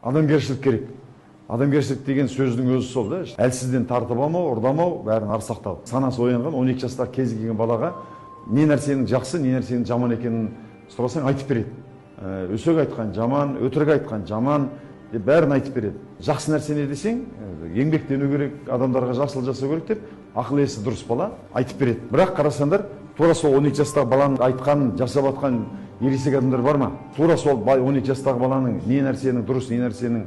адамгершілік керек. Адамгершілік деген сөздің өзі сол да. Әлсізден тартып алмау, ұрдамау, бәрін ар сақтау. Санасы оянған 12 жастағы кез келген балаға не нәрсенің жақсы, не нәрсенің жаман екенін сұрасаң айтып береді. Өсек айтқан жаман, өтірік айтқан жаман деп бәрін айтып береді. Жақсы нәрсе не десең, еңбектену керек, адамдарға жақсылық жасау керек деп ақыл есі дұрыс бала айтып береді. Бірақ қарасаңдар, тура сол 12 жастағы баланың айтқанын жасап жатқан ересек адамдар бар ма? Тура сол 12 жастағы баланың не нәрсенің дұрыс, не нәрсенің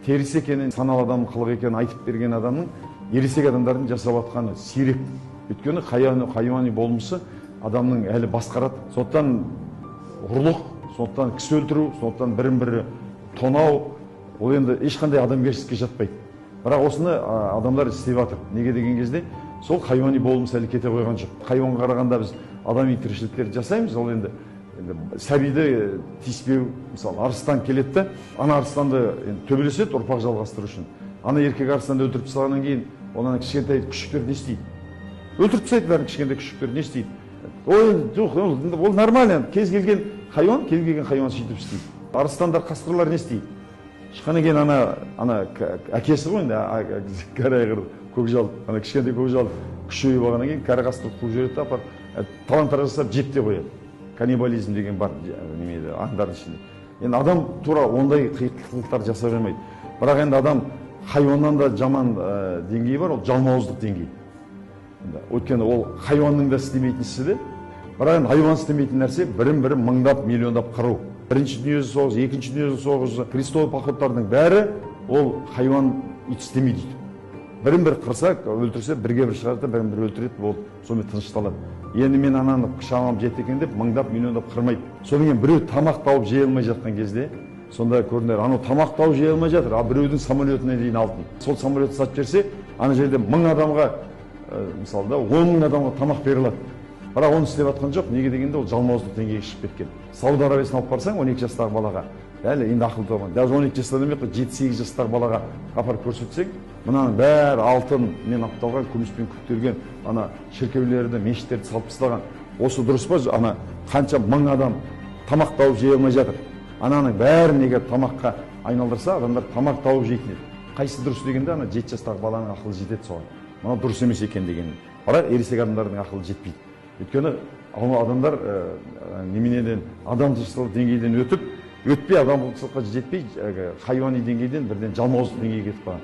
теріс екенін, саналы адамның қылығы екенін айтып берген адамның ересек адамдардың жасап жатқаны сирек. Өйткені хайуани болмысы адамның әлі басқарады. Сондықтан ұрлық, сондықтан кісі өлтіру, сондықтан бірін-бірі тонау, ол енді ешқандай адамгершілікке жатпайды. Бірақ осыны адамдар істеп жатыр. Неге деген кезде сол хайуани болмыс әлі кете қойған жоқ. Хайуанға қарағанда біз адами тіршіліктерді жасаймыз, ол енді сәбиді тиіспеу, мысалы арыстан келеді, ана арыстанды төбелеседі ұрпақ жалғастыру үшін. Ана еркек арыстанды өлтіріп тастағаннан кейін, оның кішкентай күшіктер не істейді? Өлтіріп тастайды бәрін кішкентай күшіктер не істейді? Жоқ, ол нормально. Кез келген хайуан сөйтіп істейді. Арыстандар, қасқырлар не істейді? Шыққаннан кейін ана әкесі ғой енді, кәрі айғыр көкжал, ана кішкентай көкжал күшейіп алғаннан кейін кәрі қасқыр қуып жібереді, апарып талан-тараж жасап жеп те қояды. Каннибализм деген бар немеде, аңдардың ішінде. Енді адам тура ондай қиындықтар жасай бермейді. Бірақ енді адам хайуаннан да жаман деңгейі бар, ол жалмауыздық деңгейі. Өйткені ол хайуанның да істемейтін ісі де, бірақ енді хайуан істемейтін нәрсе бірін-бірі мыңдап, миллиондап қыру. Бірінші дүниежүзілік соғыс, екінші дүниежүзілік соғыс, крестовый походтардың бәрі ол хайуан ит істемейді дейді. Бірін-бірі қырса, өлтірсе, бірге-бір шығарды, бірін-бірі өлтіреді, ол сонымен тынышталады. Енді мен ананы шамам жетті екен деп, мыңдап, миллиондап қырмайды. Сонымен біреу тамақ тауып жей алмай жатқан кезде, сонда көрінер, анау тамақ тауып жей алмай жатыр, а біреудің самолетіне дейін алды. Сол самолетті сатып берсе, ана жерде 1000 адамға, мысалы да 10 000 адамға тамақ беріледі. Бірақ оны істеп жатқан жоқ. Неге дегенде ол жалмауыздық деңгейге шығып кеткен. Сауд Арабиясына алып барсаң 12 жастағы балаға, әлі енді ақыл толған. Даже 12 жастағы емес, 7-8 жастағы балаға апарып көрсетсең, мынаның бәрі алтынмен апталған, күміспен күптелген, ана шіркеулерді, мешіттерді салып тастаған. Осы дұрыс па? Ана қанша 1000 адам тамақ тауып жей алмай жатыр. Ананың бәрін егер тамаққа айналдырса, адамдар тамақ тауып жейтін еді. Қайсы дұрыс дегенде ана 7 жастағы баланың ақылы жетеді соған. Мына дұрыс емес екен деген. Бірақ ересек адамдардың ақылы жетпейді. Өйткені адамдар неменеден адамшылық деңгейден өтпей адамшылыққа жетпей хайуани деңгейден бірден жалмауыздық деңгейге кетіп қалған.